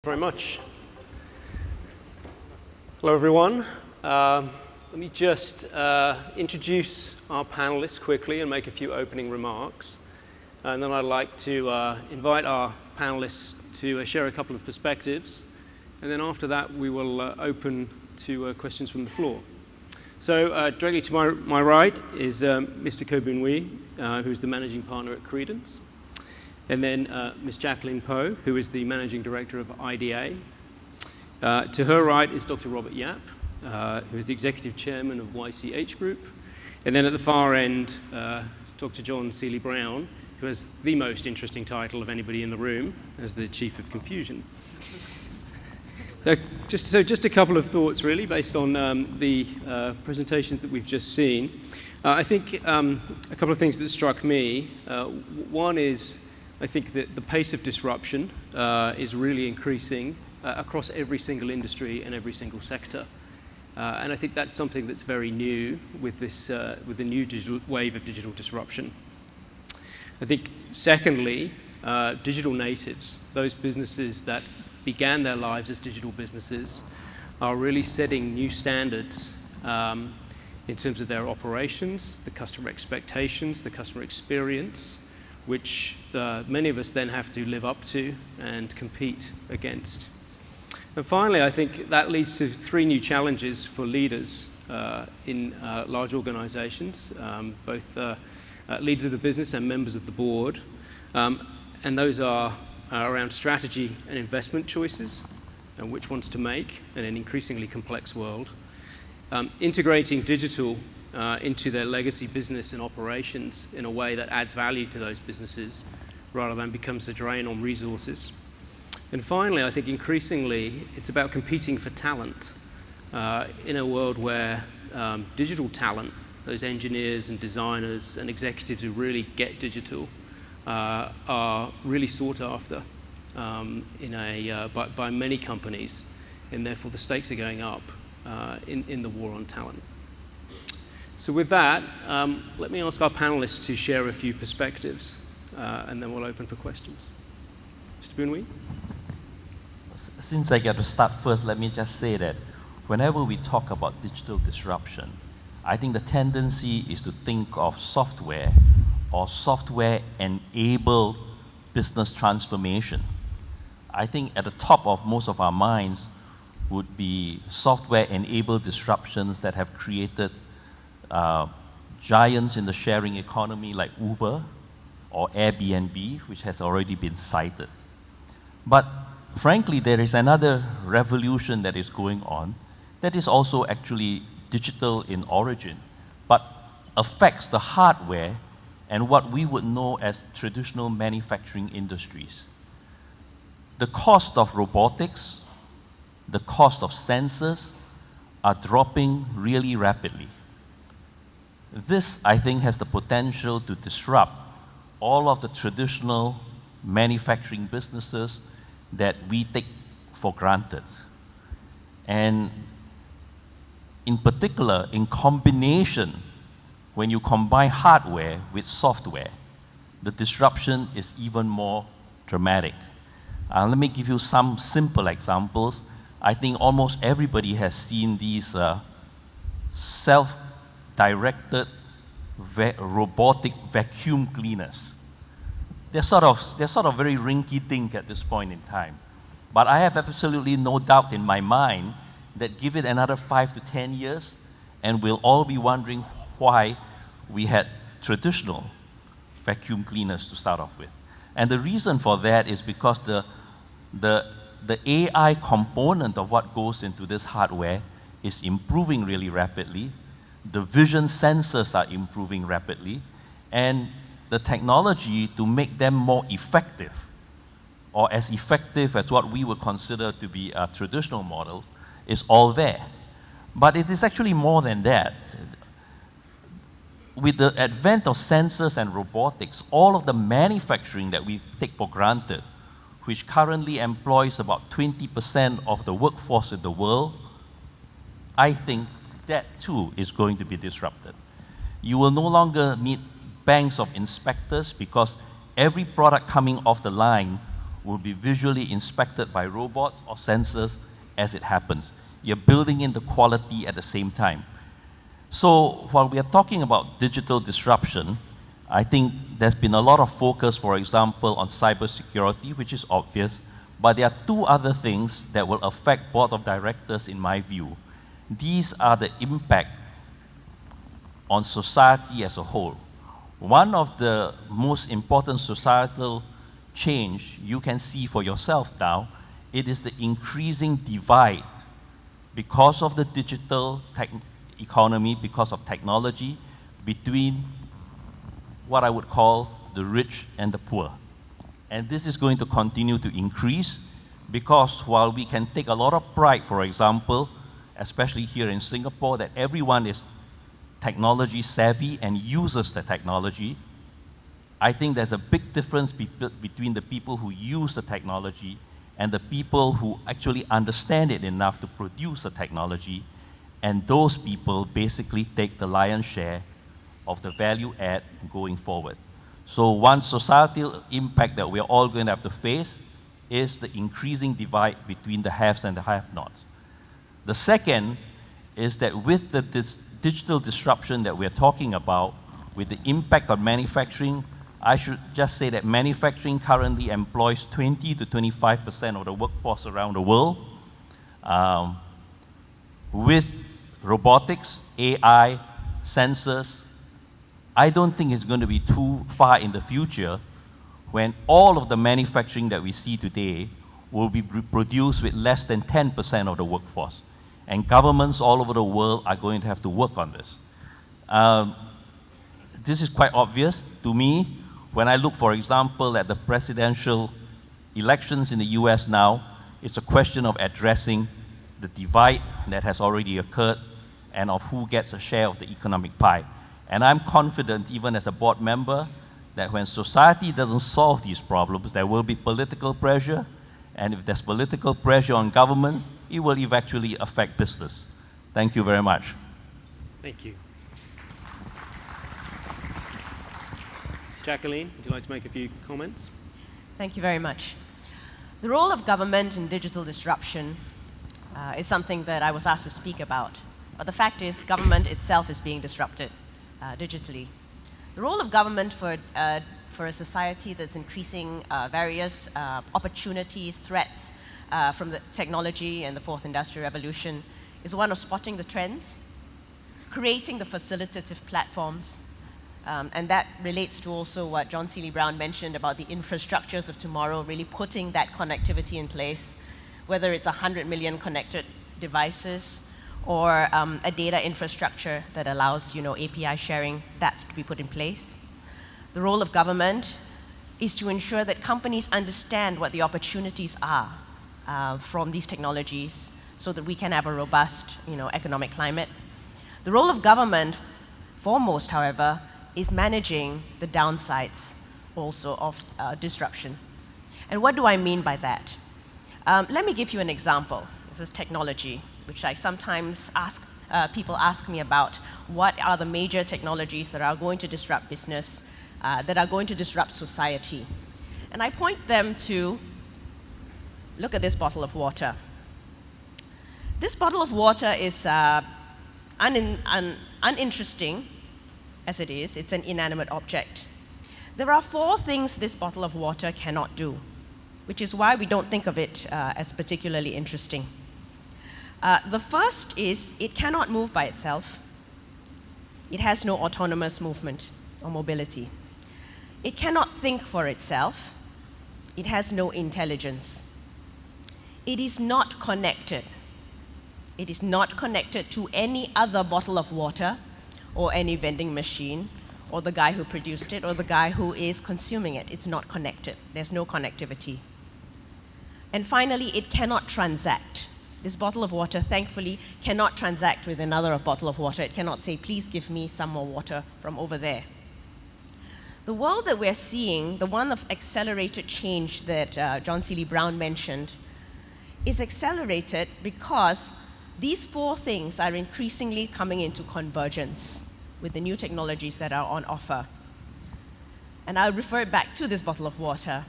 Very much. Hello, everyone. Let me just introduce our panelists quickly and make a few opening remarks. And then I'd like to invite our panelists to share a couple of perspectives. And then after that, we will open to questions from the floor. So directly to my right is Mr. Ko Boon Wee, who's the managing partner at Credence. And then Ms. Jacqueline Poe, who is the Managing Director of IDA. To her right is Dr. Robert Yap, who is the Executive Chairman of YCH Group. And then at the far end, Dr. John Seely-Brown, who has the most interesting title of anybody in the room, as the Chief of Confusion. Just a couple of thoughts, really, based on the presentations that we've just seen. I think a couple of things that struck me. One is, I think that the pace of disruption is really increasing across every single industry and every single sector. And I think that's something that's very new with the new wave of digital disruption. I think, secondly, digital natives, those businesses that began their lives as digital businesses, are really setting new standards in terms of their operations, the customer expectations, the customer experience, which many of us then have to live up to and compete against. And finally, I think that leads to three new challenges for leaders in large organizations, both leaders of the business and members of the board. And those are around strategy and investment choices, and which ones to make in an increasingly complex world. Integrating digital into their legacy business and operations in a way that adds value to those businesses rather than becomes a drain on resources. And finally, I think increasingly it's about competing for talent in a world where digital talent, those engineers and designers and executives who really get digital, are really sought after by many companies, and therefore the stakes are going up in the war on talent. So with that, let me ask our panelists to share a few perspectives, and then we'll open for questions. Mr. Boon Wee? Since I get to start first, let me just say that whenever we talk about digital disruption, I think the tendency is to think of software or software-enabled business transformation. I think at the top of most of our minds would be software-enabled disruptions that have created giants in the sharing economy like Uber or Airbnb, which has already been cited. But frankly, there is another revolution that is going on that is also actually digital in origin, but affects the hardware and what we would know as traditional manufacturing industries. The cost of robotics, the cost of sensors are dropping really rapidly. This, I think, has the potential to disrupt all of the traditional manufacturing businesses that we take for granted. And in particular, in combination, when you combine hardware with software, the disruption is even more dramatic. Let me give you some simple examples. I think almost everybody has seen these self-directed robotic vacuum cleaners. They're sort of very rinky-dink at this point in time. But I have absolutely no doubt in my mind that give it another 5 to 10 years, and we'll all be wondering why we had traditional vacuum cleaners to start off with. And the reason for that is because the AI component of what goes into this hardware is improving really rapidly. The vision sensors are improving rapidly, and the technology to make them more effective, or as effective as what we would consider to be traditional models, is all there. But it is actually more than that. With the advent of sensors and robotics, all of the manufacturing that we take for granted, which currently employs about 20% of the workforce in the world, I think that too is going to be disrupted. You will no longer need banks of inspectors because every product coming off the line will be visually inspected by robots or sensors as it happens. You're building in the quality at the same time. So while we are talking about digital disruption, I think there's been a lot of focus, for example, on cybersecurity, which is obvious, but there are two other things that will affect board of directors in my view. These are the impact on society as a whole. One of the most important societal change you can see for yourself now, it is the increasing divide because of the digital economy, because of technology, between what I would call the rich and the poor. And this is going to continue to increase because while we can take a lot of pride, for example, especially here in Singapore, that everyone is technology savvy and uses the technology, I think there's a big difference between the people who use the technology and the people who actually understand it enough to produce the technology, and those people basically take the lion's share of the value add going forward. So one societal impact that we're all going to have to face is the increasing divide between the haves and the have-nots. The second is that with the digital disruption that we're talking about, with the impact on manufacturing, I should just say that manufacturing currently employs 20 to 25% of the workforce around the world. With robotics, AI, sensors, I don't think it's going to be too far in the future when all of the manufacturing that we see today will be produced with less than 10% of the workforce. And governments all over the world are going to have to work on this. This is quite obvious to me when I look, for example, at the presidential elections in the US now. It's a question of addressing the divide that has already occurred and of who gets a share of the economic pie. And I'm confident, even as a board member, that when society doesn't solve these problems, there will be political pressure, and if there's political pressure on governments, it will eventually affect business. Thank you very much. Thank you. Jacqueline, would you like to make a few comments? Thank you very much. The role of government in digital disruption is something that I was asked to speak about. But the fact is, government itself is being disrupted digitally. The role of government for a society that's increasing various opportunities, threats from the technology and the fourth industrial revolution is one of spotting the trends, creating the facilitative platforms, and that relates to also what John Seeley Brown mentioned about the infrastructures of tomorrow, really putting that connectivity in place, whether it's 100 million connected devices or a data infrastructure that allows API sharing, that's to be put in place. The role of government is to ensure that companies understand what the opportunities are from these technologies so that we can have a robust economic climate. The role of government, foremost, however, is managing the downsides also of disruption. And what do I mean by that? Let me give you an example. This is technology, which I sometimes people ask me about. What are the major technologies that are going to disrupt business, that are going to disrupt society? And I point them to, look at this bottle of water. This bottle of water is uninteresting as it is. It's an inanimate object. There are 4 things this bottle of water cannot do, which is why we don't think of it as particularly interesting. The first is it cannot move by itself. It has no autonomous movement or mobility. It cannot think for itself. It has no intelligence. It is not connected. It is not connected to any other bottle of water or any vending machine or the guy who produced it or the guy who is consuming it. It's not connected. There's no connectivity. And finally, it cannot transact. This bottle of water, thankfully, cannot transact with another bottle of water. It cannot say, please give me some more water from over there. The world that we're seeing, the one of accelerated change that John Seeley Brown mentioned, is accelerated because these 4 things are increasingly coming into convergence with the new technologies that are on offer. And I'll refer back to this bottle of water.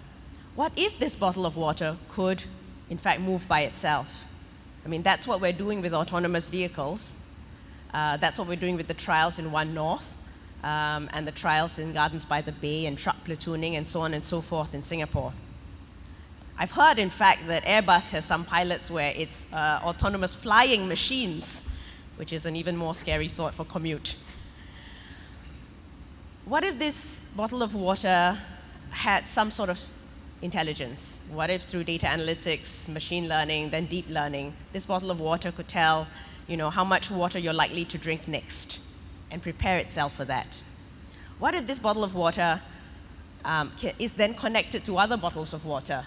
What if this bottle of water could, in fact, move by itself? I mean, that's what we're doing with autonomous vehicles. That's what we're doing with the trials in One North and the trials in Gardens by the Bay and truck platooning and so on and so forth in Singapore. I've heard, in fact, that Airbus has some pilots where it's autonomous flying machines, which is an even more scary thought for commute. What if this bottle of water had some sort of intelligence? What if through data analytics, machine learning, then deep learning, this bottle of water could tell, how much water you're likely to drink next and prepare itself for that? What if this bottle of water is then connected to other bottles of water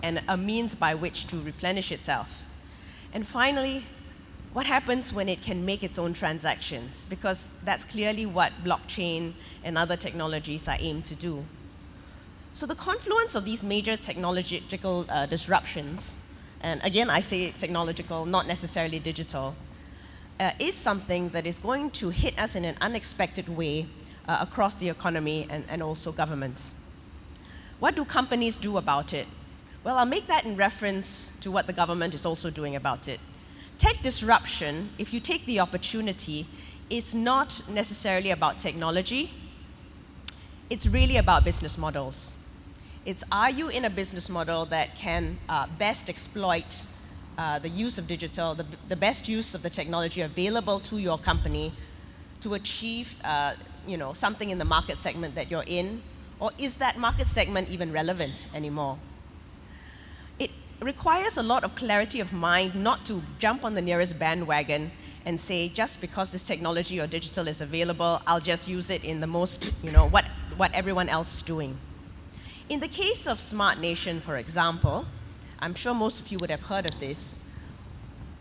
and a means by which to replenish itself? And finally, what happens when it can make its own transactions? Because that's clearly what blockchain and other technologies are aimed to do. So the confluence of these major technological disruptions, and again I say technological, not necessarily digital, is something that is going to hit us in an unexpected way across the economy and also governments. What do companies do about it? Well, I'll make that in reference to what the government is also doing about it. Tech disruption, if you take the opportunity, is not necessarily about technology. It's really about business models. It's, are you in a business model that can best exploit the use of digital, the best use of the technology available to your company to achieve something in the market segment that you're in? Or is that market segment even relevant anymore? It requires a lot of clarity of mind not to jump on the nearest bandwagon and say, just because this technology or digital is available, I'll just use it in the most, what everyone else is doing. In the case of Smart Nation, for example, I'm sure most of you would have heard of this,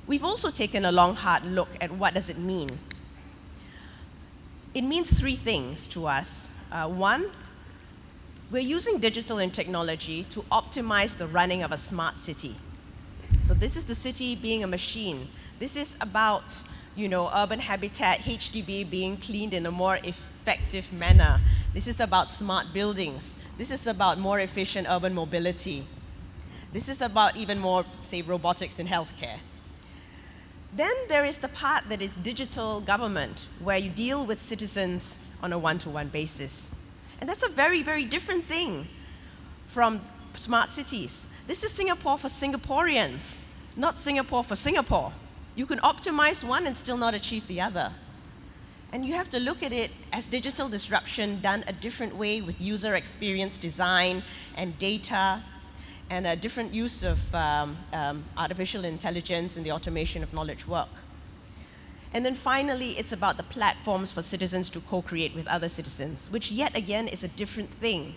we've also taken a long, hard look at what does it mean. It means three things to us. One, we're using digital and technology to optimize the running of a smart city. So this is the city being a machine. This is about urban habitat, HDB being cleaned in a more effective manner. This is about smart buildings. This is about more efficient urban mobility. This is about even more, say, robotics in healthcare. Then there is the part that is digital government, where you deal with citizens on a one-to-one basis. And that's a very, very different thing from smart cities. This is Singapore for Singaporeans, not Singapore for Singapore. You can optimize one and still not achieve the other. And you have to look at it as digital disruption done a different way with user experience design and data and a different use of artificial intelligence and the automation of knowledge work. And then finally, it's about the platforms for citizens to co-create with other citizens, which yet again is a different thing.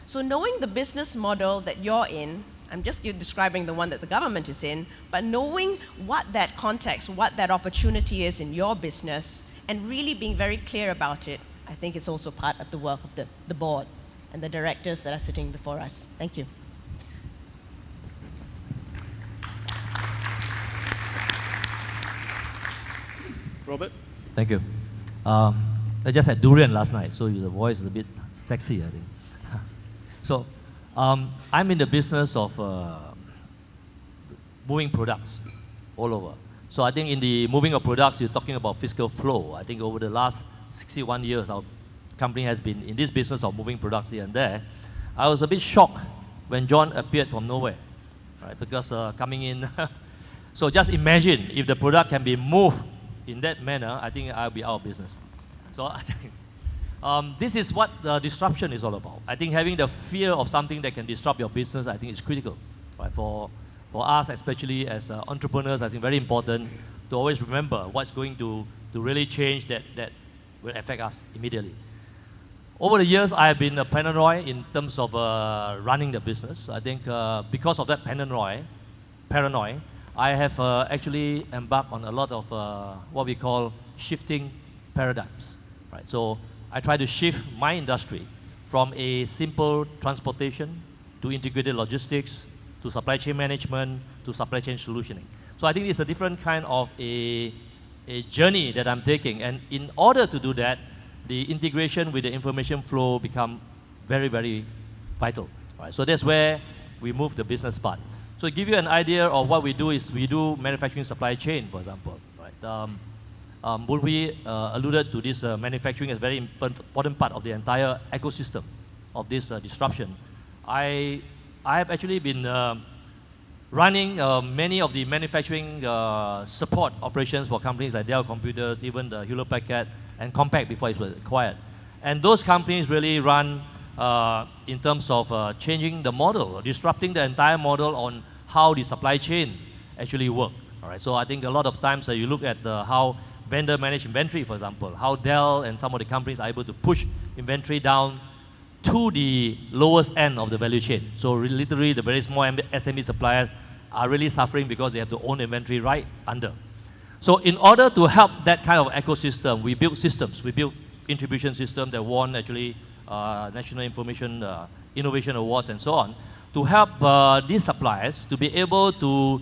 So knowing the business model that you're in, I'm just describing the one that the government is in, but knowing what that context, what that opportunity is in your business, and really being very clear about it, I think is also part of the work of the board and the directors that are sitting before us. Thank you. Robert? Thank you. I just had durian last night, so the voice is a bit sexy, I think. So, I'm in the business of moving products all over. So I think in the moving of products, you're talking about fiscal flow. I think over the last 61 years, our company has been in this business of moving products here and there. I was a bit shocked when John appeared from nowhere, right? Because coming in, so just imagine if the product can be moved in that manner, I think I'll be out of business. So I think this is what the disruption is all about. I think having the fear of something that can disrupt your business, I think is critical, right? For us, especially as entrepreneurs, I think very important to always remember what's going to really change that will affect us immediately. Over the years, I have been paranoid in terms of running the business. I think because of that paranoia, I have actually embarked on a lot of what we call shifting paradigms. Right? So I try to shift my industry from a simple transportation to integrated logistics, to supply chain management, to supply chain solutioning. So I think it's a different kind of a journey that I'm taking. And in order to do that, the integration with the information flow become very, very vital. Right? So that's where we move the business part. So to give you an idea of what we do is we do manufacturing supply chain, for example. Right? Boon Hwee alluded to this manufacturing as a very important part of the entire ecosystem of this disruption. I have actually been running many of the manufacturing support operations for companies like Dell Computers, even the Hewlett Packard and Compaq before it was acquired. And those companies really run in terms of changing the model, disrupting the entire model on how the supply chain actually work. All right, so I think a lot of times you look at how vendor manage inventory, for example, how Dell and some of the companies are able to push inventory down to the lowest end of the value chain. So literally the very small SME suppliers are really suffering because they have to own inventory right under. So in order to help that kind of ecosystem, we built systems. We built integration system that won actually National Information Innovation Awards and so on, to help these suppliers to be able to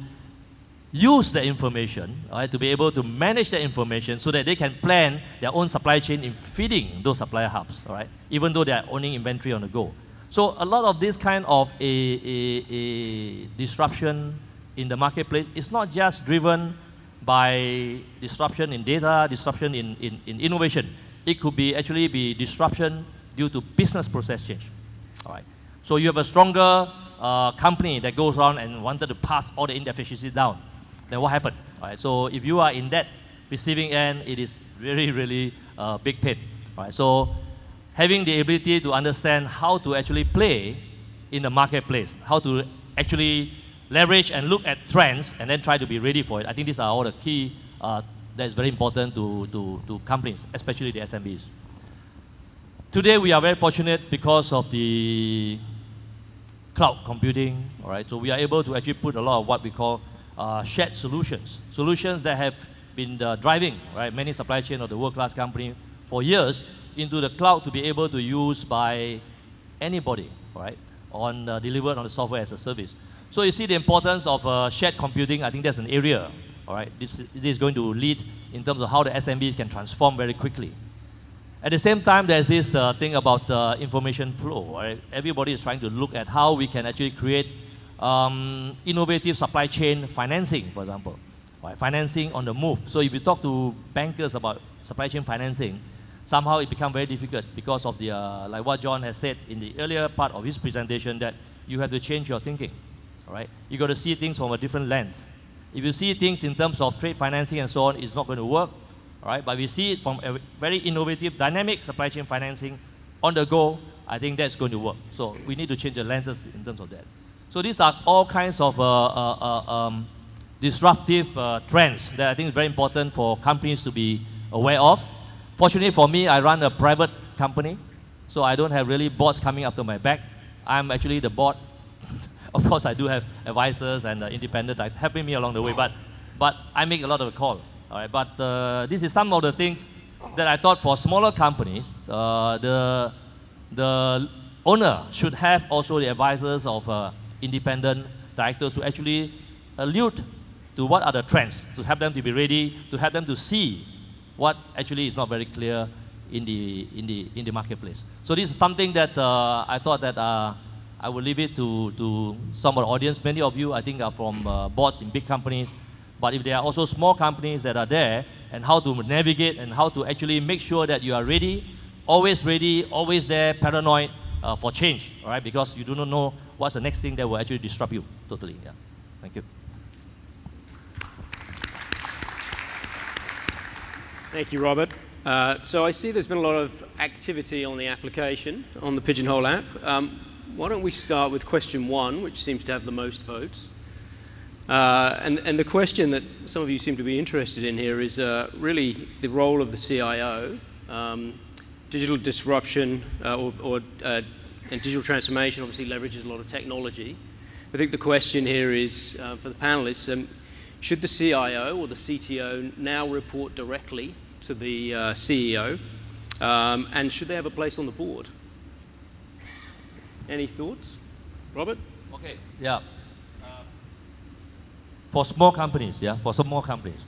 use the information, right, to be able to manage the information so that they can plan their own supply chain in feeding those supplier hubs, right, even though they are owning inventory on the go. So a lot of this kind of a disruption in the marketplace is not just driven by disruption in data, disruption in innovation. It could be actually be disruption due to business process change. All right. So you have a stronger company that goes around and wanted to pass all the inefficiencies down. Then what happened? All right. So if you are in that receiving end, it is really, really big pain. All right. So having the ability to understand how to actually play in the marketplace, how to actually leverage and look at trends and then try to be ready for it. I think these are all the key that is very important to companies, especially the SMBs. Today we are very fortunate because of the cloud computing, all right? So we are able to actually put a lot of what we call shared solutions. Solutions that have been driving, right, many supply chain of the world-class company for years into the cloud to be able to use by anybody, right, on delivered on the software as a service. So you see the importance of shared computing. I think that's an area, all right? This is going to lead in terms of how the SMBs can transform very quickly. At the same time, there's this thing about information flow, right? Everybody is trying to look at how we can actually create innovative supply chain financing, for example, right? Financing on the move. So if you talk to bankers about supply chain financing, somehow it becomes very difficult because of the, like what John has said in the earlier part of his presentation, that you have to change your thinking. All right? You got to see things from a different lens. If you see things in terms of trade financing and so on, it's not going to work. All right? But we see it from a very innovative, dynamic supply chain financing on the go. I think that's going to work. So we need to change the lenses in terms of that. So these are all kinds of disruptive trends that I think is very important for companies to be aware of. Fortunately for me, I run a private company, so I don't have really boards coming after my back. I'm actually the board. Of course, I do have advisors and independent directors helping me along the way, but I make a lot of the call. All right, but this is some of the things that I thought for smaller companies, the owner should have also the advisors of independent directors who actually allude to what are the trends, to help them to be ready, to help them to see what actually is not very clear in the marketplace. So this is something that I thought that I will leave it to some of the audience. Many of you, I think, are from boards in big companies. But if there are also small companies that are there, and how to navigate and how to actually make sure that you are ready, always there, paranoid for change, all right? Because you do not know what's the next thing that will actually disrupt you totally. Yeah. Thank you. Thank you, Robert. So I see there's been a lot of activity on the application, on the Pigeonhole app. Why don't we start with question 1, which seems to have the most votes. And the question that some of you seem to be interested in here is really the role of the CIO. Digital disruption and digital transformation obviously leverages a lot of technology. I think the question here is, for the panelists, should the CIO or the CTO now report directly to the CEO? And should they have a place on the board? Any thoughts? Robert? Okay, yeah. For small companies,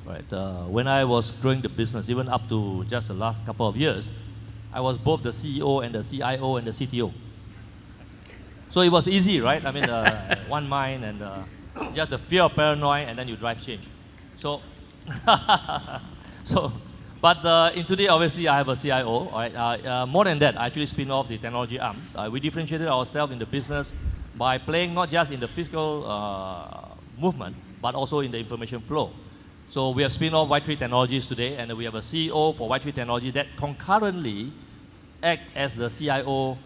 right? When I was growing the business, even up to just the last couple of years, I was both the CEO and the CIO and the CTO. So it was easy, right? I mean, one mind and just the fear of paranoia, and then you drive change. So, but in today, obviously, I have a CIO. All right. More than that, I actually spin off the technology arm. We differentiated ourselves in the business by playing not just in the physical movement, but also in the information flow. So we have spin off Y3 Technologies today, and we have a CEO for Y3 Technology that concurrently act as the CIO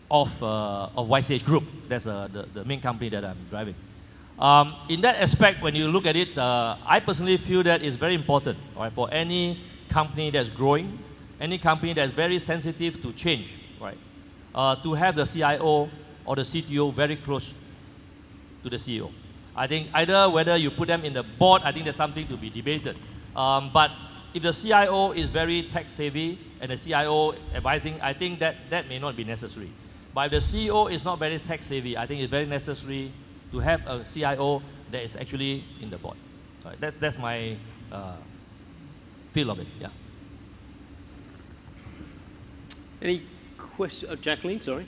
of YCH Group. That's the main company that I'm driving. In that aspect, when you look at it, I personally feel that it's very important, right, for any company that's growing, any company that's very sensitive to change, right, to have the CIO or the CTO very close to the CEO. I think either whether you put them in the board, I think there's something to be debated. But if the CIO is very tech savvy and the CIO advising, I think that may not be necessary. But if the CEO is not very tech savvy, I think it's very necessary to have a CIO that is actually in the board. Right, that's my feel of it. Yeah. Any question? Jacqueline, sorry.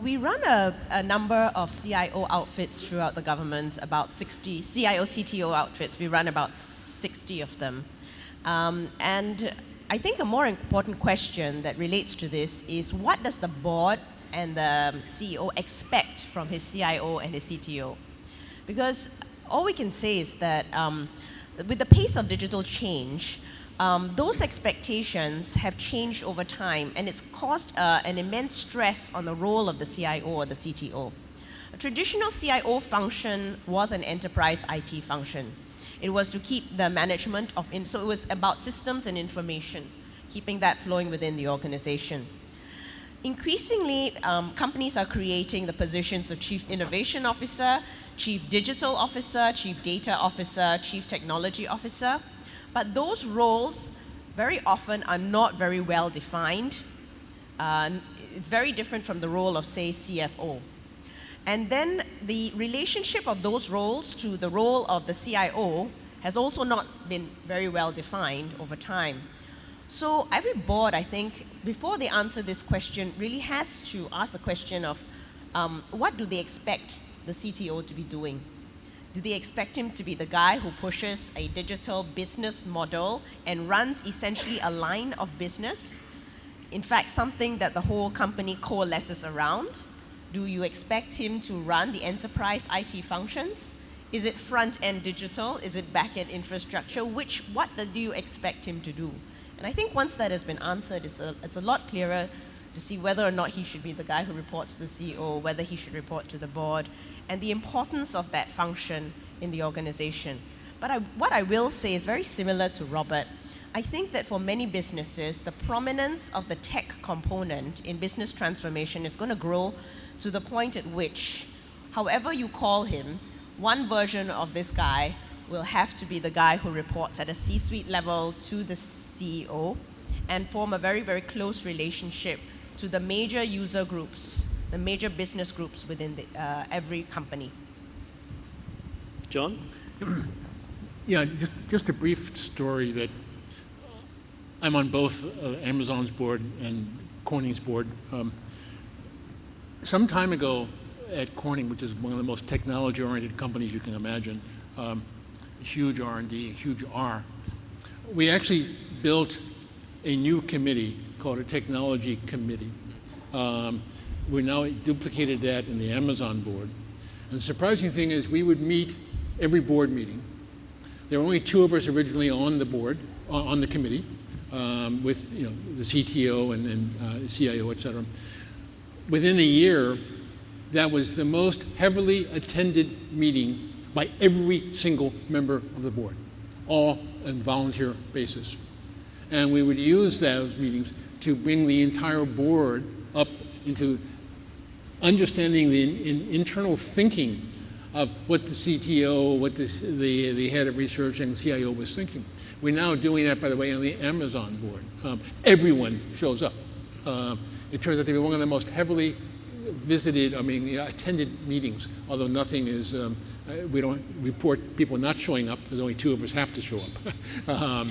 We run a number of CIO outfits throughout the government, about 60 CIO, CTO outfits. We run about 60 of them. And I think a more important question that relates to this is, what does the board and the CEO expect from his CIO and his CTO? Because all we can say is that with the pace of digital change, those expectations have changed over time, and it's caused an immense stress on the role of the CIO or the CTO. A traditional CIO function was an enterprise IT function. It was to keep the management of, so it was about systems and information, keeping that flowing within the organization. Increasingly, companies are creating the positions of Chief Innovation Officer, Chief Digital Officer, Chief Data Officer, Chief Technology Officer. But those roles very often are not very well defined. It's very different from the role of, say, CFO. And then the relationship of those roles to the role of the CIO has also not been very well defined over time. So every board, I think, before they answer this question, really has to ask the question of what do they expect the CTO to be doing? Do they expect him to be the guy who pushes a digital business model and runs essentially a line of business? In fact, something that the whole company coalesces around? Do you expect him to run the enterprise IT functions? Is it front-end digital? Is it back-end infrastructure? What do you expect him to do? And I think once that has been answered, it's a lot clearer to see whether or not he should be the guy who reports to the CEO, whether he should report to the board, and the importance of that function in the organization. But what I will say is very similar to Robert. I think that for many businesses, the prominence of the tech component in business transformation is going to grow to the point at which, however you call him, one version of this guy will have to be the guy who reports at a C-suite level to the CEO and form a very, very close relationship to the major user groups, the major business groups within every company. John? Yeah, just a brief story that I'm on both Amazon's board and Corning's board. Some time ago at Corning, which is one of the most technology-oriented companies you can imagine, huge R&D, huge R, we actually built a new committee called a technology committee. We now duplicated that in the Amazon board. And the surprising thing is we would meet every board meeting. There were only two of us originally on the board, on the committee, with the CTO and then CIO, et cetera. Within a year, that was the most heavily attended meeting by every single member of the board, all on volunteer basis. And we would use those meetings to bring the entire board up into understanding the internal thinking of what the CTO, what the head of research and CIO was thinking. We're now doing that, by the way, on the Amazon board. Everyone shows up. It turns out to be one of the most heavily visited, attended meetings, although nothing is, we don't report people not showing up, because only two of us have to show up.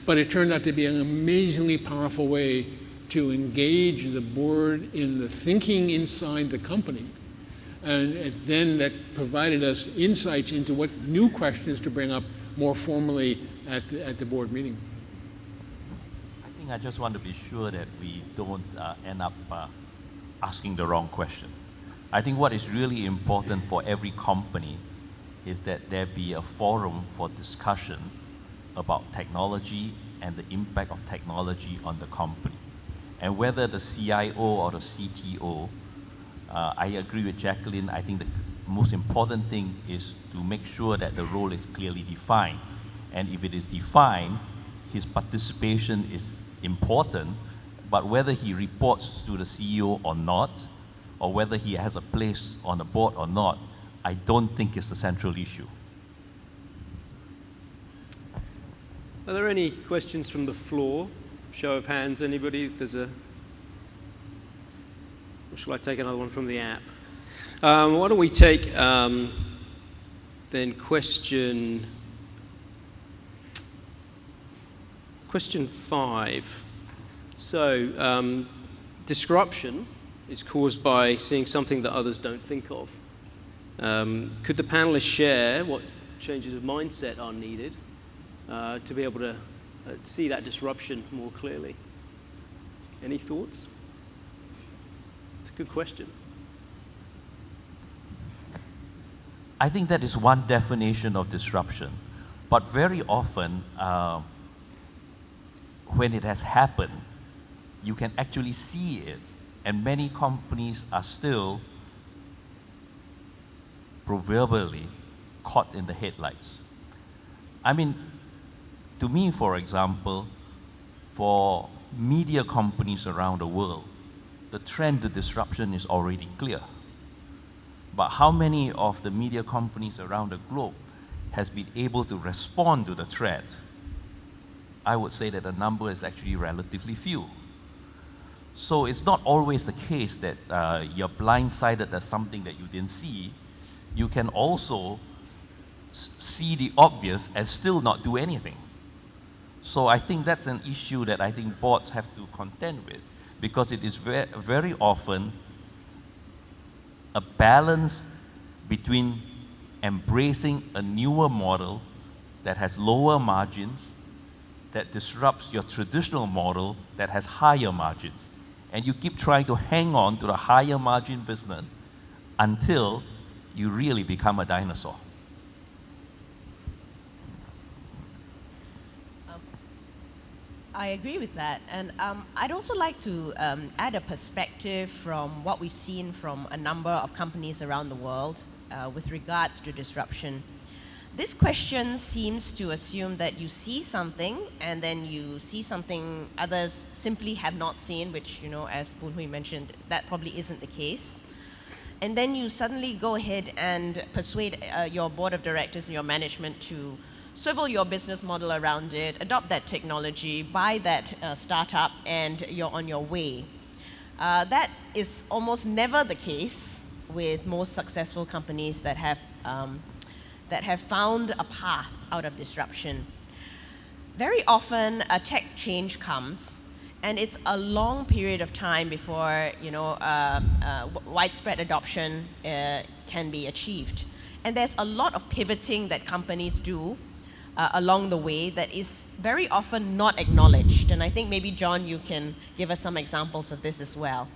But it turned out to be an amazingly powerful way to engage the board in the thinking inside the company. And then that provided us insights into what new questions to bring up more formally at the board meeting. I think I just want to be sure that we don't end up asking the wrong question. I think what is really important for every company is that there be a forum for discussion about technology and the impact of technology on the company. And whether the CIO or the CTO, I agree with Jacqueline, I think the most important thing is to make sure that the role is clearly defined. And if it is defined, his participation is important, but whether he reports to the CEO or not, or whether he has a place on the board or not, I don't think is the central issue. Are there any questions from the floor? Show of hands, anybody? If there's a... Or shall I take another one from the app? Why don't we take then question 5. So, disruption is caused by seeing something that others don't think of. Could the panelists share what changes of mindset are needed to be able to see that disruption more clearly? Any thoughts? It's a good question. I think that is one definition of disruption. But very often, when it has happened, you can actually see it. And many companies are still proverbially caught in the headlights. I mean, to me, for example, for media companies around the world, the trend to disruption is already clear. But how many of the media companies around the globe has been able to respond to the threat? I would say that the number is actually relatively few. So it's not always the case that you're blindsided at something that you didn't see. You can also see the obvious and still not do anything. So I think that's an issue that I think boards have to contend with, because it is very often a balance between embracing a newer model that has lower margins, that disrupts your traditional model that has higher margins. And you keep trying to hang on to the higher margin business until you really become a dinosaur. I agree with that. And I'd also like to add a perspective from what we've seen from a number of companies around the world with regards to disruption. This question seems to assume that you see something and then you see something others simply have not seen, which, you know, as Poon Hui mentioned, that probably isn't the case. And then you suddenly go ahead and persuade your board of directors and your management to swivel your business model around it, adopt that technology, buy that startup, and you're on your way. That is almost never the case with most successful companies that have found a path out of disruption. Very often, a tech change comes, and it's a long period of time before, you know, widespread adoption can be achieved. And there's a lot of pivoting that companies do along the way that is very often not acknowledged. And I think maybe, John, you can give us some examples of this as well.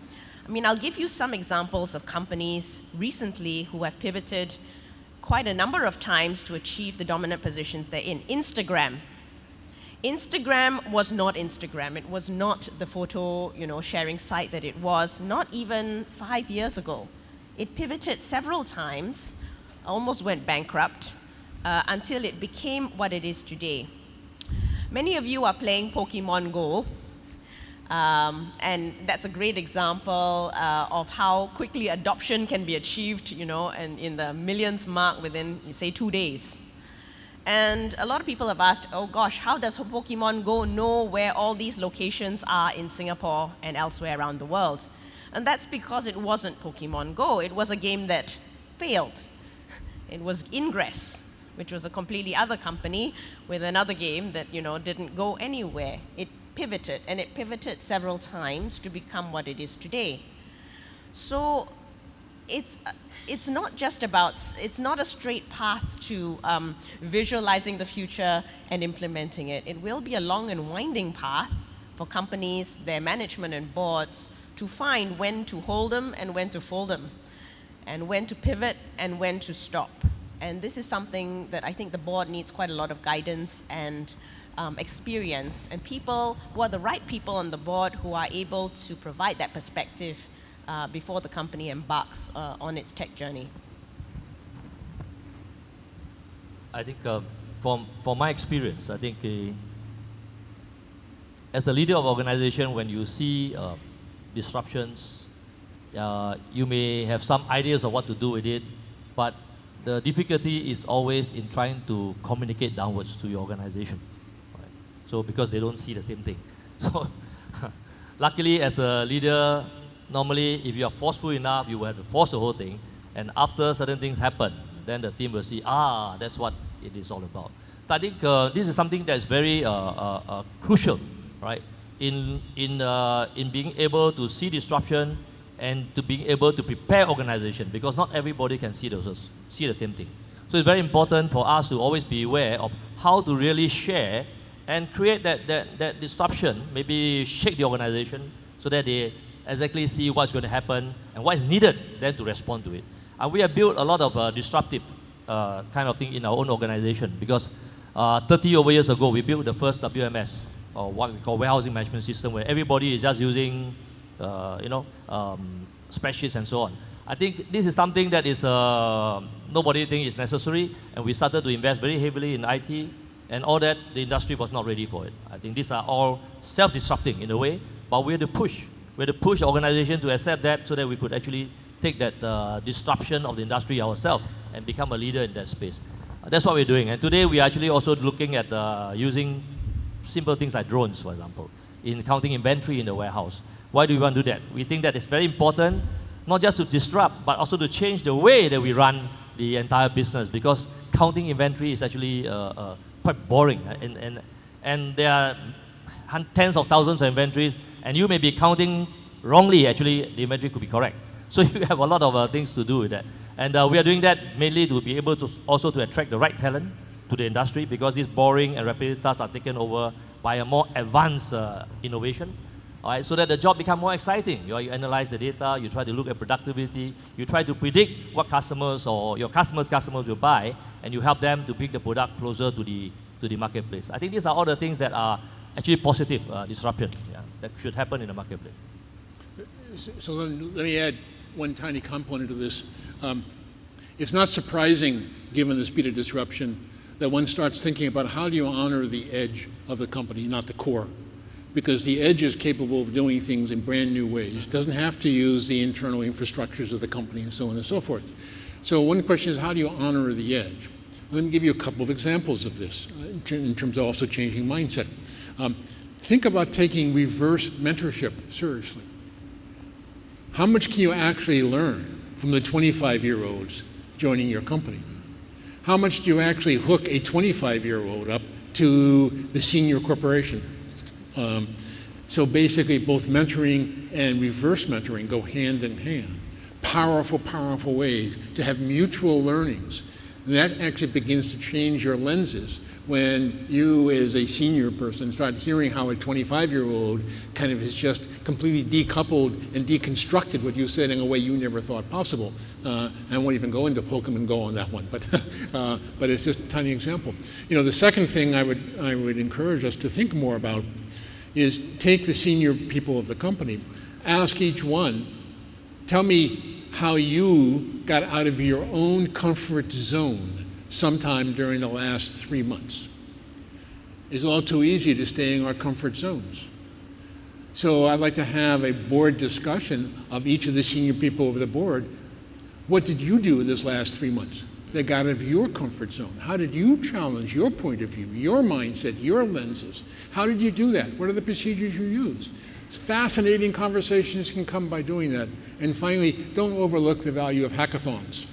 I mean, I'll give you some examples of companies recently who have pivoted quite a number of times to achieve the dominant positions they're in. Instagram. Instagram was not Instagram. It was not the photo, you know, sharing site that it was, not even 5 years ago. It pivoted several times, almost went bankrupt, until it became what it is today. Many of you are playing Pokemon Go, and that's a great example of how quickly adoption can be achieved, you know, and in the millions mark within, say, 2 days. And a lot of people have asked, oh gosh, how does Pokemon Go know where all these locations are in Singapore and elsewhere around the world? And that's because it wasn't Pokemon Go. It was a game that failed. It was Ingress, which was a completely other company with another game that, you know, didn't go anywhere. It pivoted, and it pivoted several times to become what it is today. So it's not just about, it's not a straight path to visualizing the future and implementing it. It will be a long and winding path for companies, their management and boards to find when to hold them and when to fold them, and when to pivot and when to stop. And this is something that I think the board needs quite a lot of guidance and experience, and people who are the right people on the board who are able to provide that perspective before the company embarks on its tech journey. I think from my experience, I think as a leader of organization, when you see disruptions, you may have some ideas of what to do with it, but the difficulty is always in trying to communicate downwards to your organization. Right? So because they don't see the same thing. So luckily, as a leader, normally if you are forceful enough, you will have to force the whole thing, and after certain things happen, then the team will see, that's what it is all about. So I think this is something that is very crucial, right? In being able to see disruption and to being able to prepare organization, because not everybody can see the same thing. So it's very important for us to always be aware of how to really share and create that disruption, maybe shake the organization so that they exactly see what's going to happen and what is needed then to respond to it. And we have built a lot of disruptive kind of thing in our own organization, because 30 over years ago, we built the first WMS, or what we call warehousing management system, where everybody is just using spreadsheets and so on. I think this is something that is nobody thinks is necessary, and we started to invest very heavily in IT, and all that, the industry was not ready for it. I think these are all self-disrupting in a way, but we had to push. We had to push the organization to accept that so that we could actually take that disruption of the industry ourselves and become a leader in that space. That's what we're doing. And today we are actually also looking at using simple things like drones, for example, in counting inventory in the warehouse. Why do we want to do that? We think that it's very important, not just to disrupt, but also to change the way that we run the entire business, because counting inventory is actually quite boring. And there are tens of thousands of inventories, and you may be counting wrongly. Actually, the inventory could be correct. So you have a lot of things to do with that. And we are doing that mainly to be able to also to attract the right talent to the industry, because these boring and repetitive tasks are taken over by a more advanced innovation. All right, so that the job becomes more exciting. You analyze the data, you try to look at productivity, you try to predict what customers or your customers will buy, and you help them to bring the product closer to the marketplace. I think these are all the things that are actually positive disruption that should happen in the marketplace. So let me add one tiny component to this. It's not surprising, given the speed of disruption, that one starts thinking about how do you honor the edge of the company, not the core. Because the edge is capable of doing things in brand new ways. It doesn't have to use the internal infrastructures of the company and so on and so forth. So one question is, how do you honor the edge? Let me give you a couple of examples of this in terms of also changing mindset. Think about taking reverse mentorship seriously. How much can you actually learn from the 25-year-olds joining your company? How much do you actually hook a 25-year-old up to the senior corporation? So basically, both mentoring and reverse mentoring go hand in hand. Powerful, powerful ways to have mutual learnings. And that actually begins to change your lenses when you, as a senior person, start hearing how a 25-year-old kind of is just completely decoupled and deconstructed what you said in a way you never thought possible. I won't even go into Pokemon Go on that one, but it's just a tiny example. The second thing I would encourage us to think more about is take the senior people of the company, ask each one, tell me how you got out of your own comfort zone sometime during the last 3 months. It's all too easy to stay in our comfort zones. So I'd like to have a board discussion of each of the senior people of the board. What did you do this last 3 months that got out of your comfort zone? How did you challenge your point of view, your mindset, your lenses? How did you do that? What are the procedures you use? Fascinating conversations can come by doing that. And finally, don't overlook the value of hackathons,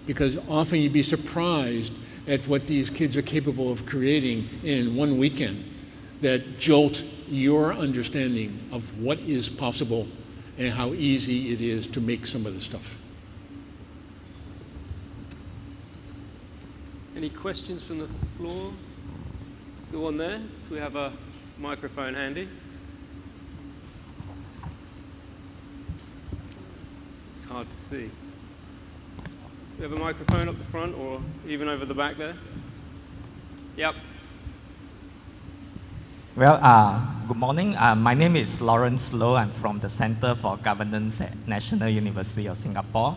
because often you'd be surprised at what these kids are capable of creating in one weekend that jolt your understanding of what is possible and how easy it is to make some of the stuff. Any questions from the floor? Is there one there? Do we have a microphone handy? It's hard to see. Do we have a microphone up the front or even over the back there? Yep. Well, good morning. My name is Lawrence Low. I'm from the Center for Governance at National University of Singapore.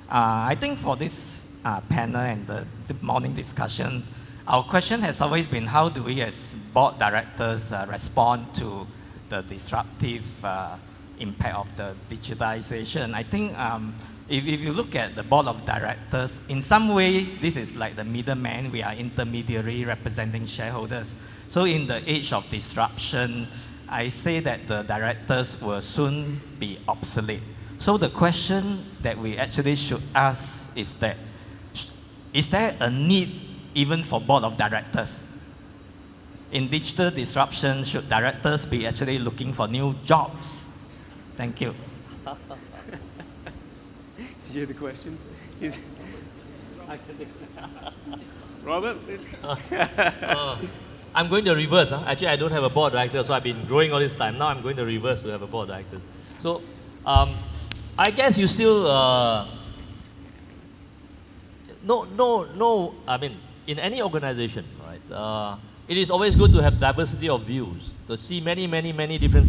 I think for this panel and the morning discussion, our question has always been how do we as board directors respond to the disruptive impact of the digitalization. I think if you look at the board of directors, in some way, this is like the middleman. We are intermediary representing shareholders. So in the age of disruption, I say that the directors will soon be obsolete. So the question that we actually should ask is that, is there a need even for board of directors? In digital disruption, should directors be actually looking for new jobs? Thank you. Did you hear the question? Robert? I'm going to reverse. Actually, I don't have a board director, so I've been growing all this time. Now I'm going to reverse to have a board director. So I guess you still, I mean, in any organization, right, it is always good to have diversity of views, to see many different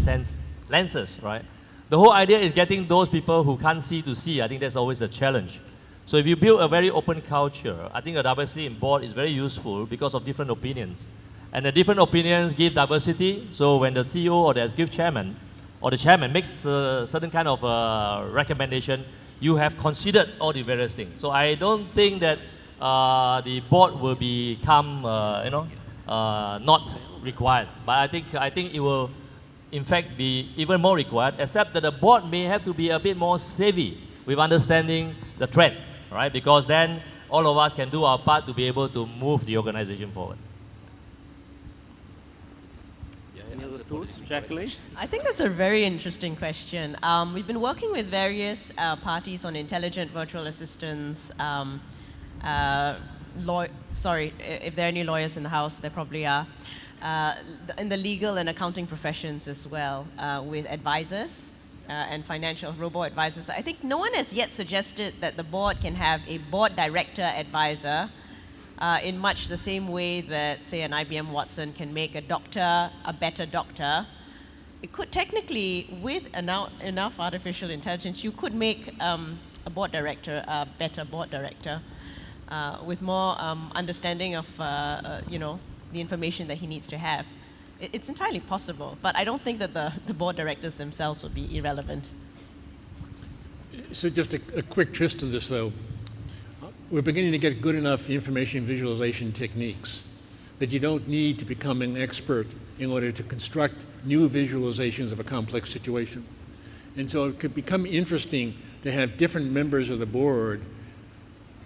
lenses, right? The whole idea is getting those people who can't see to see. I think that's always a challenge. So if you build a very open culture, I think a diversity in board is very useful because of different opinions. And the different opinions give diversity, so when the CEO or the executive chairman or the chairman makes a certain kind of recommendation, you have considered all the various things. So I don't think that the board will become, not required. But I think it will, in fact, be even more required, except that the board may have to be a bit more savvy with understanding the trend, right? Because then all of us can do our part to be able to move the organization forward. Any other thoughts? Jacqueline? I think that's a very interesting question. We've been working with various parties on intelligent virtual assistants. Sorry, if there are any lawyers in the house, there probably are. In the legal and accounting professions as well, with advisors and financial robo-advisors. I think no one has yet suggested that the board can have a board director advisor in much the same way that, say, an IBM Watson can make a doctor a better doctor. It could technically, with enough artificial intelligence, you could make a board director a better board director with more understanding of, the information that he needs to have. It's entirely possible, but I don't think that the board directors themselves would be irrelevant. So just a quick twist on this, though. We're beginning to get good enough information visualization techniques that you don't need to become an expert in order to construct new visualizations of a complex situation. And so it could become interesting to have different members of the board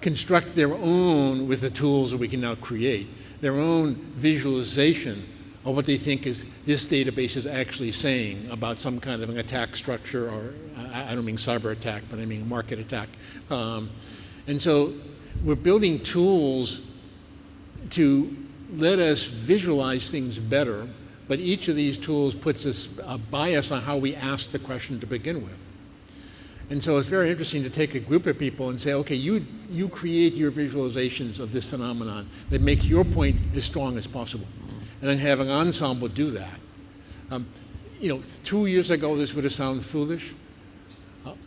construct their own, with the tools that we can now create, their own visualization of what they think is this database is actually saying about some kind of an attack structure, or I don't mean cyber attack, but I mean market attack. And so we're building tools to let us visualize things better, but each of these tools puts a bias on how we ask the question to begin with. And so it's very interesting to take a group of people and say, okay, you create your visualizations of this phenomenon that make your point as strong as possible. And then have an ensemble do that. 2 years ago, this would have sounded foolish.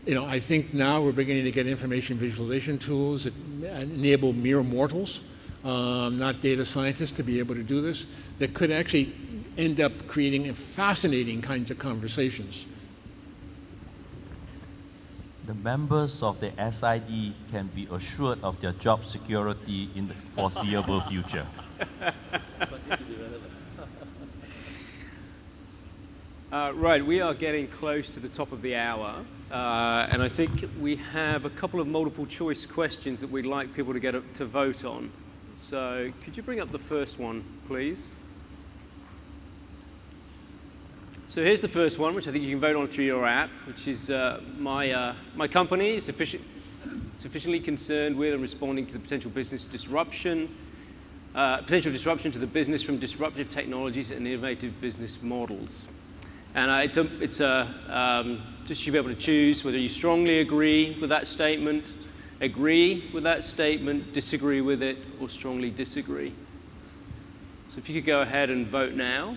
I think now we're beginning to get information visualization tools that enable mere mortals, not data scientists, to be able to do this, that could actually end up creating fascinating kinds of conversations. The members of the SID can be assured of their job security in the foreseeable future. Right, we are getting close to the top of the hour, and I think we have a couple of multiple choice questions that we'd like people to get to vote on. So could you bring up the first one, please? So here's the first one, which I think you can vote on through your app, which is my company is sufficiently concerned with and responding to the potential disruption to the business from disruptive technologies and innovative business models. And it's just you be able to choose whether you strongly agree with that statement, agree with that statement, disagree with it, or strongly disagree. So if you could go ahead and vote now.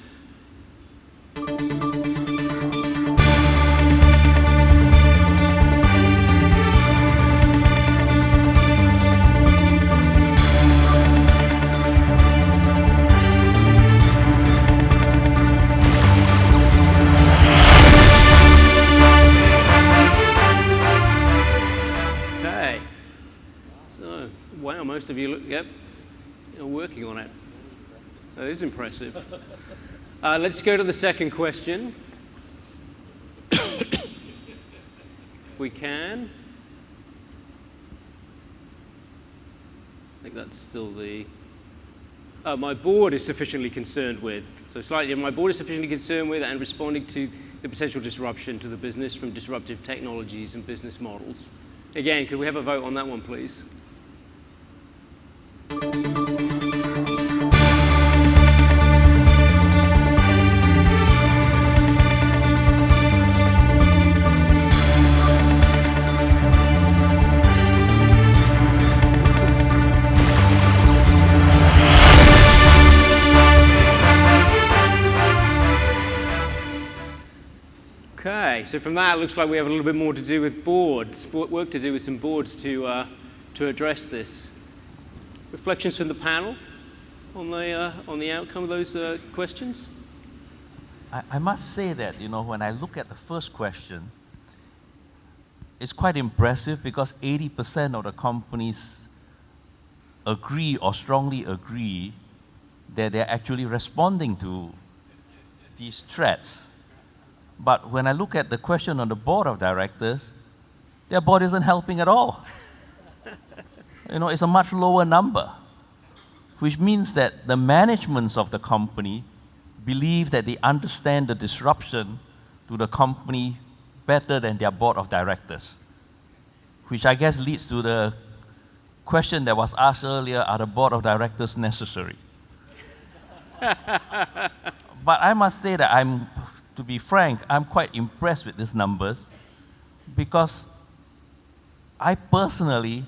Okay. So, wow, most of you, yep, you're working on it. That is impressive. Let's go to the second question. If we can. I think that's still the... my board is sufficiently concerned with. So slightly, my board is sufficiently concerned with and responding to the potential disruption to the business from disruptive technologies and business models. Again, could we have a vote on that one, please? Okay, so from that, it looks like we have a little bit more to do with boards, work to do with some boards to address this. Reflections from the panel on the outcome of those questions? I must say that, you know, when I look at the first question, it's quite impressive because 80% of the companies agree or strongly agree that they're actually responding to these threats. But when I look at the question on the board of directors, their board isn't helping at all. You know, it's a much lower number, which means that the managements of the company believe that they understand the disruption to the company better than their board of directors, which I guess leads to the question that was asked earlier, are the board of directors necessary? But I must say that to be frank, I'm quite impressed with these numbers because I personally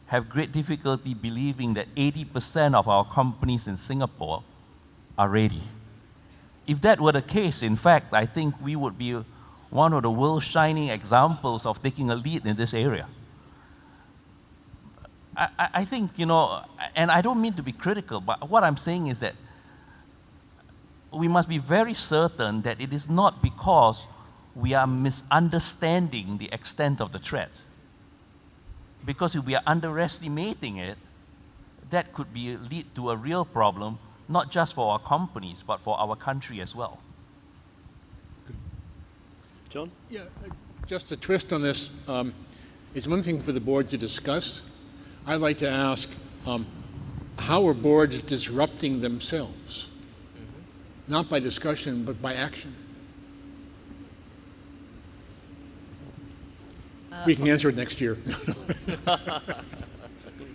have great difficulty believing that 80% of our companies in Singapore are ready. If that were the case, in fact, I think we would be one of the world's shining examples of taking a lead in this area. I think, you know, and I don't mean to be critical, but what I'm saying is that we must be very certain that it is not because we are misunderstanding the extent of the threat. Because if we are underestimating it, that could lead to a real problem, not just for our companies, but for our country as well. John? Yeah, just a twist on this. It's one thing for the board to discuss. I'd like to ask, how are boards disrupting themselves? Not by discussion, but by action. We can answer it next year. I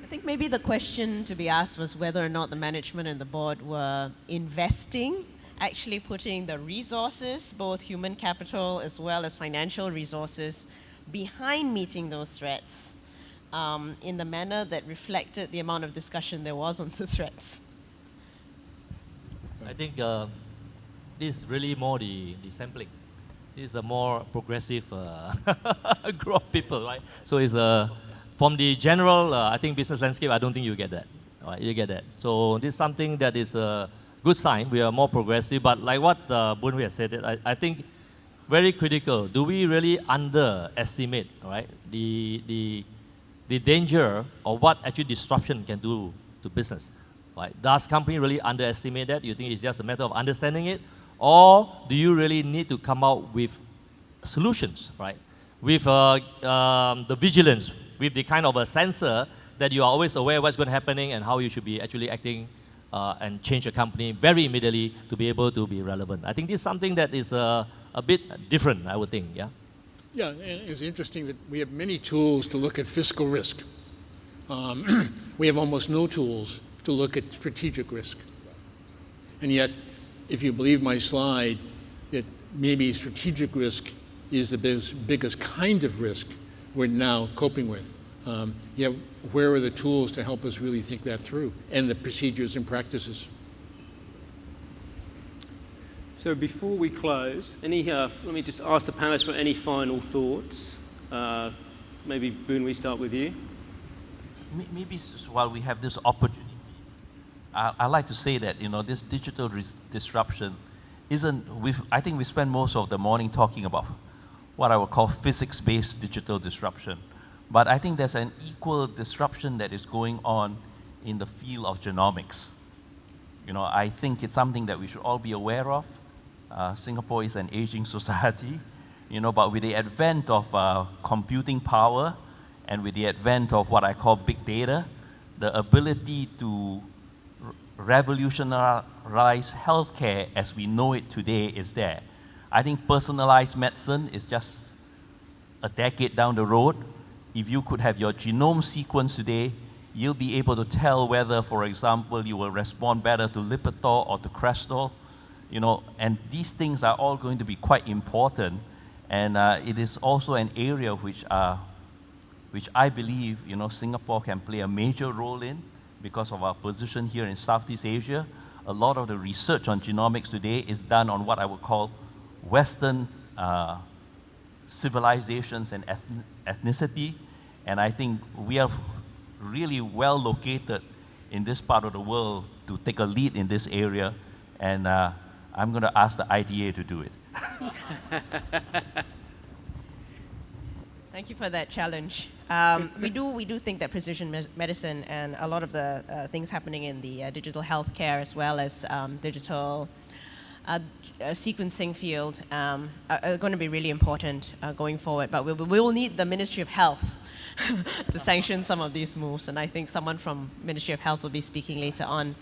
think maybe the question to be asked was whether or not the management and the board were investing, actually putting the resources, both human capital as well as financial resources, behind meeting those threats in the manner that reflected the amount of discussion there was on the threats. I think this is really more the sampling. This is a more progressive group of people, right? So it's from the general, I think, business landscape, I don't think you get that. Right? You get that. So this is something that is a good sign. We are more progressive. But like what Boon Hui has said, I think very critical. Do we really underestimate, right, the danger of what actually disruption can do to business? Right? Does company really underestimate that? You think it's just a matter of understanding it? Or do you really need to come out with solutions, right? With the vigilance, with the kind of a sensor that you are always aware of what's going to be happening and how you should be actually acting and change a company very immediately to be able to be relevant. I think this is something that is a bit different, I would think, yeah? Yeah, and it's interesting that we have many tools to look at fiscal risk. We have almost no tools to look at strategic risk. And yet, if you believe my slide, that maybe strategic risk is the biggest kind of risk we're now coping with. Yeah, where are the tools to help us really think that through, and the procedures and practices? So before we close, let me just ask the panelists for any final thoughts. Maybe Boon, we start with you. Maybe while we have this opportunity, I like to say that this digital disruption isn't. I think we spend most of the morning talking about what I would call physics-based digital disruption, but I think there's an equal disruption that is going on in the field of genomics. I think it's something that we should all be aware of. Singapore is an aging society, but with the advent of computing power and with the advent of what I call big data, the ability to revolutionize healthcare as we know it today is there. I think personalized medicine is just a decade down the road. If you could have your genome sequenced today, you'll be able to tell whether, for example, you will respond better to Lipitor or to Crestor. And these things are all going to be quite important. And it is also an area which I believe, Singapore can play a major role in because of our position here in Southeast Asia. A lot of the research on genomics today is done on what I would call Western civilizations and ethnicity. And I think we are really well located in this part of the world to take a lead in this area. And I'm going to ask the IDA to do it. Thank you for that challenge. We do think that precision medicine and a lot of the things happening in the digital healthcare as well as digital sequencing field are going to be really important going forward. But we will need the Ministry of Health to sanction some of these moves, and I think someone from Ministry of Health will be speaking later on.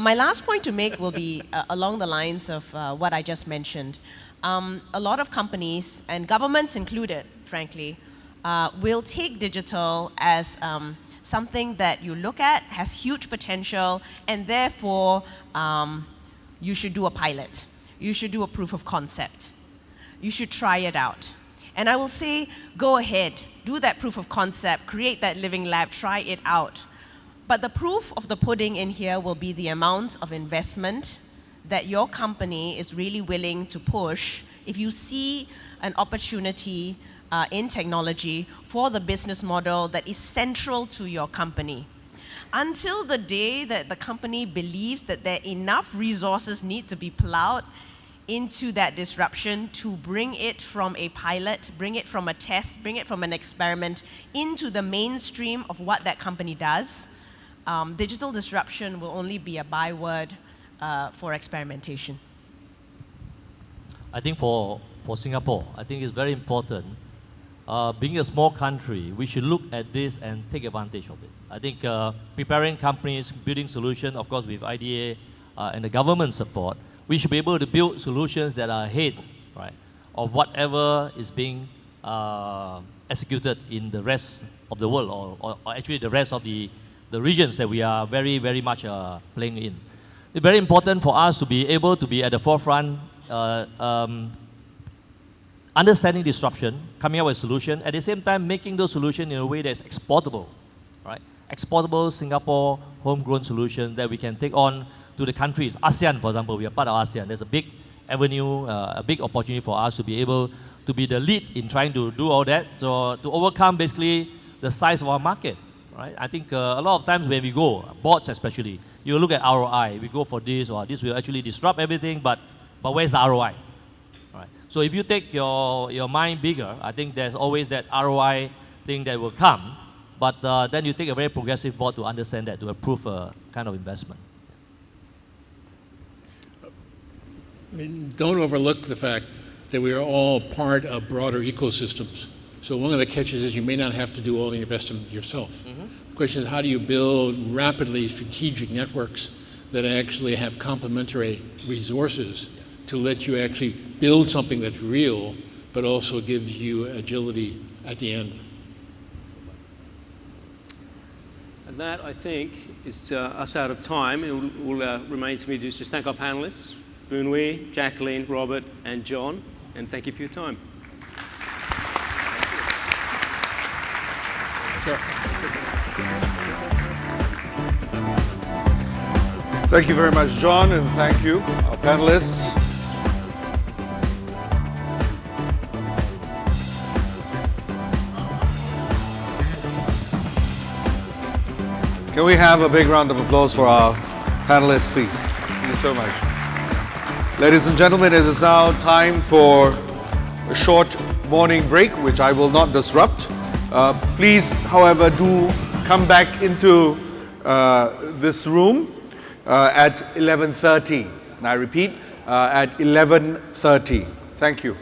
My last point to make will be along the lines of what I just mentioned. A lot of companies, and governments included, frankly, will take digital as something that you look at, has huge potential, and therefore you should do a pilot. You should do a proof of concept. You should try it out. And I will say, go ahead, do that proof of concept, create that living lab, try it out. But the proof of the pudding in here will be the amount of investment that your company is really willing to push if you see an opportunity in technology for the business model that is central to your company. Until the day that the company believes that there are enough resources need to be plowed into that disruption to bring it from a pilot, bring it from a test, bring it from an experiment into the mainstream of what that company does, digital disruption will only be a byword for experimentation. I think for Singapore, I think it's very important. Being a small country, we should look at this and take advantage of it. I think preparing companies, building solutions, of course with IDA and the government support, we should be able to build solutions that are ahead, right, of whatever is being executed in the rest of the world, or actually the rest of the regions that we are very, very much playing in. It's very important for us to be able to be at the forefront, understanding disruption, coming up with a solution, at the same time making those solutions in a way that's exportable, right? Exportable Singapore homegrown solutions that we can take on to the countries. ASEAN, for example, we are part of ASEAN. There's a big avenue, a big opportunity for us to be able to be the lead in trying to do all that, so to overcome basically the size of our market, right? I think a lot of times when we go, boards especially, you look at ROI, we go for this or this will actually disrupt everything, but where's the ROI? Right. So if you take your mind bigger, I think there's always that ROI thing that will come, but then you take a very progressive board to understand that, to approve a kind of investment. I mean, don't overlook the fact that we are all part of broader ecosystems. So one of the catches is you may not have to do all the investment yourself. The question is, how do you build rapidly strategic networks that actually have complementary resources to let you actually build something that's real, but also gives you agility at the end. And that, I think, is us out of time. It all remains for me to just thank our panelists, Boon Wee, Jacqueline, Robert, and John, and thank you for your time. Thank you very much, John, and thank you, our panelists. Can we have a big round of applause for our panelists, please? Thank you so much. Ladies and gentlemen, it is now time for a short morning break, which I will not disrupt. Please, however, do come back into this room at 11:30. And I repeat, at 11:30. Thank you.